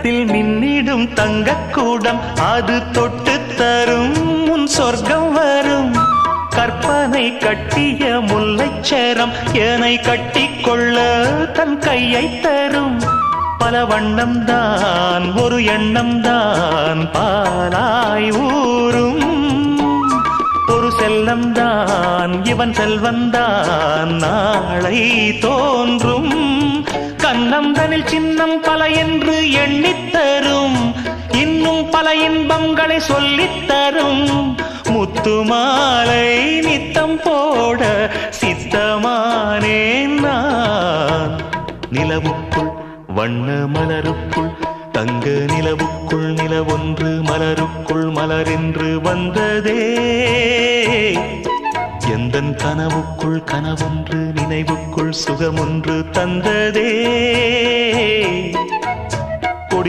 தங்கத்தில் மின்னிடும் தங்கக்கூடம் அது தொட்டு தரும் உன் சொர்க்கம் வரும். கற்பனை கட்டிய முல்லைச்சேரம் ஏனை கட்டிக்கொள்ள தன் கையை தரும். பல வண்ணம் தான் ஒரு எண்ணம் தான் பாலாய் ஊரும். ஒரு செல்லம் தான் இவன் செல்வந்தான் நாளை தோன்றும். கண்ணம் தனில் சின்னம் பல என்று எண்ணித்தரும். இன்னும் பல இன்பங்களை சொல்லித்தரும். முத்து மாலை நித்தம் போட சித்தமானேன் நான். நிலவுக்குள் வண்ண மலருக்குள் தங்க நிலவுக்குள் நிலவொன்று மலருக்குள் மலரென்று வந்ததே. எந்தன் கனவுக்குள் கனவொன்று நினைவுக்குள் சுகமொன்று தந்ததே.